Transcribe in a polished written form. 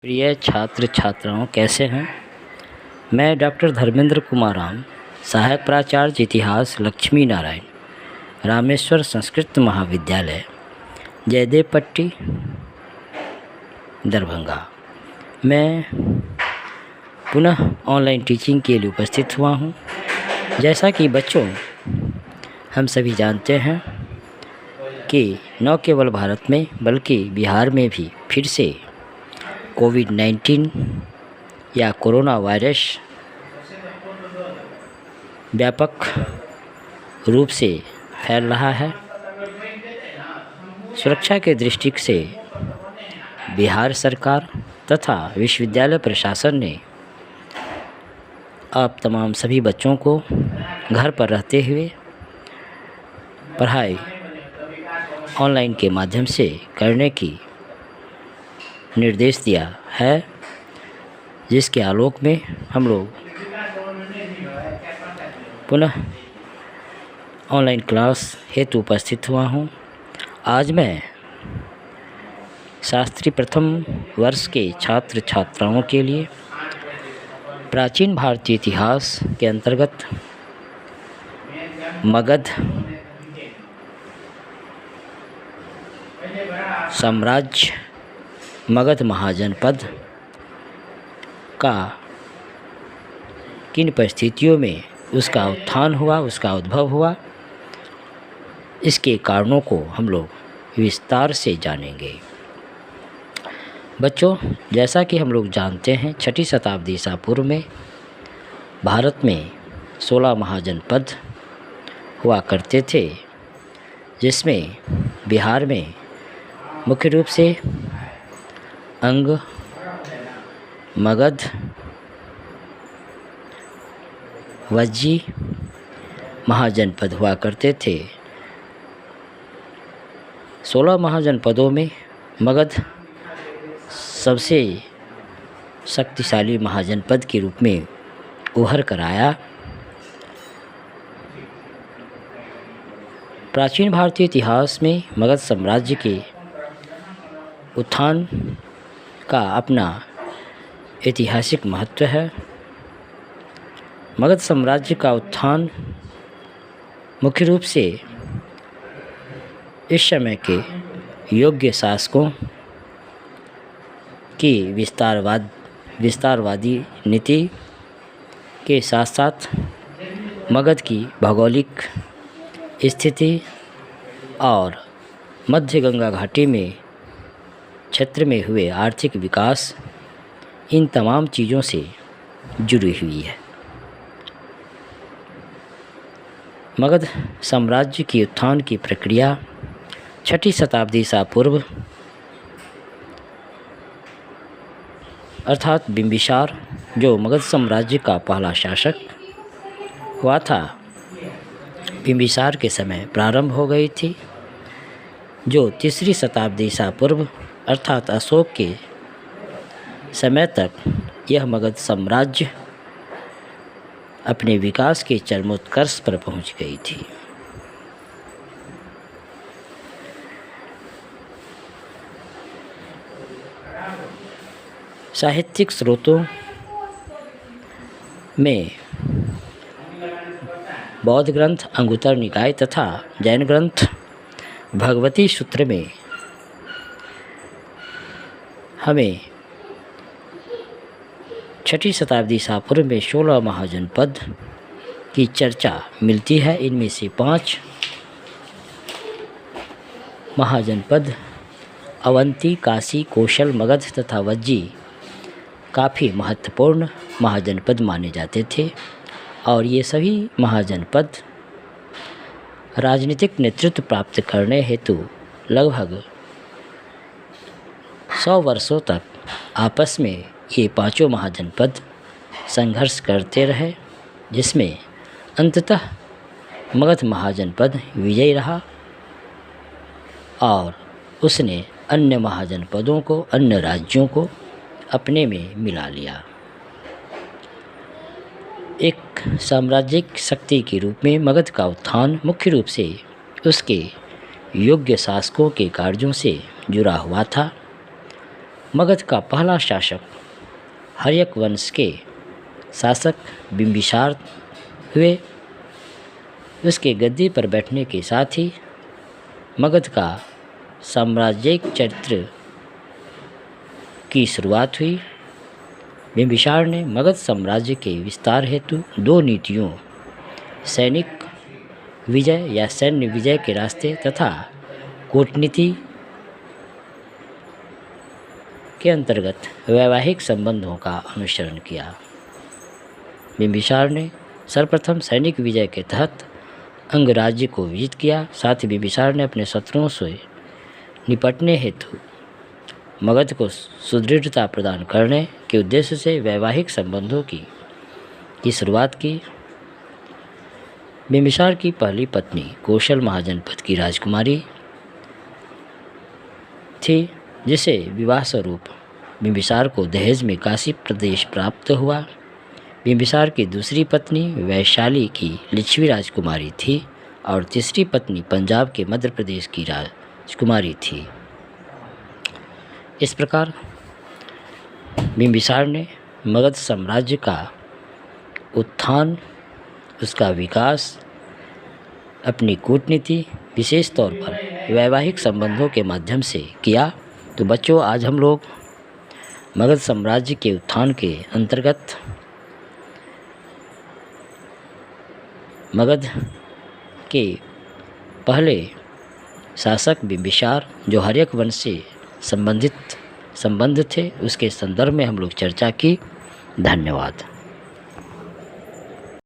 प्रिय छात्र छात्राओं, कैसे हैं। मैं डॉक्टर धर्मेंद्र कुमार राम, सहायक प्राचार्य इतिहास, लक्ष्मी नारायण रामेश्वर संस्कृत महाविद्यालय, जयदेव पट्टी, दरभंगा। मैं पुनः ऑनलाइन टीचिंग के लिए उपस्थित हुआ हूं। जैसा कि बच्चों, हम सभी जानते हैं कि न केवल भारत में बल्कि बिहार में भी फिर से कोविड-19 या कोरोना वायरस व्यापक रूप से फैल रहा है। सुरक्षा के दृष्टि से बिहार सरकार तथा विश्वविद्यालय प्रशासन ने आप तमाम सभी बच्चों को घर पर रहते हुए पढ़ाई ऑनलाइन के माध्यम से करने की निर्देश दिया है, जिसके आलोक में हम लोग पुनः ऑनलाइन क्लास हेतु उपस्थित हुआ हूँ। आज मैं शास्त्री प्रथम वर्ष के छात्र छात्राओं के लिए प्राचीन भारतीय इतिहास के अंतर्गत मगध साम्राज्य, मगध महाजनपद का किन परिस्थितियों में उसका उत्थान हुआ, उसका उद्भव हुआ, इसके कारणों को हम लोग विस्तार से जानेंगे। बच्चों, जैसा कि हम लोग जानते हैं, 6ठी शताब्दी ईसा पूर्व में भारत में 16 महाजनपद हुआ करते थे, जिसमें बिहार में मुख्य रूप से अंग, मगध, वज्जी महाजनपद हुआ करते थे। 16 महाजनपदों में मगध सबसे शक्तिशाली महाजनपद के रूप में उभर कर आया। प्राचीन भारतीय इतिहास में मगध साम्राज्य के उत्थान का अपना ऐतिहासिक महत्व है। मगध साम्राज्य का उत्थान मुख्य रूप से इस समय के योग्य शासकों की विस्तारवादी नीति के साथ साथ मगध की भौगोलिक स्थिति और मध्य गंगा घाटी में क्षेत्र में हुए आर्थिक विकास, इन तमाम चीज़ों से जुड़ी हुई है। मगध साम्राज्य की उत्थान की प्रक्रिया 6ठी शताब्दी ईसा पूर्व अर्थात बिंबिसार, जो मगध साम्राज्य का पहला शासक हुआ था, बिंबिसार के समय प्रारंभ हो गई थी, जो 3री शताब्दी ईसा पूर्व अर्थात अशोक के समय तक यह मगध साम्राज्य अपने विकास के चरमोत्कर्ष पर पहुंच गई थी। साहित्यिक स्रोतों में बौद्ध ग्रंथ अंगुत्तर निकाय तथा जैन ग्रंथ भगवती सूत्र में हमें 6ठी शताब्दी ईसा पूर्व में 16 महाजनपद की चर्चा मिलती है। इनमें से 5 महाजनपद अवंती, काशी, कौशल, मगध तथा वज्जी काफ़ी महत्वपूर्ण महाजनपद माने जाते थे, और ये सभी महाजनपद राजनीतिक नेतृत्व प्राप्त करने हेतु लगभग 100 वर्षों तक आपस में ये पांचों महाजनपद संघर्ष करते रहे, जिसमें अंततः मगध महाजनपद विजयी रहा और उसने अन्य महाजनपदों को, अन्य राज्यों को अपने में मिला लिया। एक साम्राज्यिक शक्ति के रूप में मगध का उत्थान मुख्य रूप से उसके योग्य शासकों के कार्यों से जुड़ा हुआ था। मगध का पहला शासक हर्यक वंश के शासक बिंबिसार हुए। उसके गद्दी पर बैठने के साथ ही मगध का साम्राज्यिक चरित्र की शुरुआत हुई। बिंबिसार ने मगध साम्राज्य के विस्तार हेतु दो नीतियों, सैनिक विजय या सैन्य विजय के रास्ते तथा कूटनीति के अंतर्गत वैवाहिक संबंधों का अनुसरण किया। बिंबिसार ने सर्वप्रथम सैनिक विजय के तहत अंगराज्य को विजित किया। साथ ही बिंबिसार ने अपने शत्रुओं से निपटने हेतु मगध को सुदृढ़ता प्रदान करने के उद्देश्य से वैवाहिक संबंधों की शुरुआत की। बिंबिसार की पहली पत्नी कौशल महाजनपद की राजकुमारी थी, जिसे विवाह स्वरूप बिंबिसार को दहेज में काशी प्रदेश प्राप्त हुआ। बिंबिसार की दूसरी पत्नी वैशाली की लिच्छवी राजकुमारी थी और तीसरी पत्नी पंजाब के मध्य प्रदेश की राजकुमारी थी। इस प्रकार बिंबिसार ने मगध साम्राज्य का उत्थान, उसका विकास अपनी कूटनीति, विशेष तौर पर वैवाहिक संबंधों के माध्यम से किया। तो बच्चों, आज हम लोग मगध साम्राज्य के उत्थान के अंतर्गत मगध के पहले शासक बिंबिसार जो हर्यक वंश से संबंध थे, उसके संदर्भ में हम लोग चर्चा की। धन्यवाद।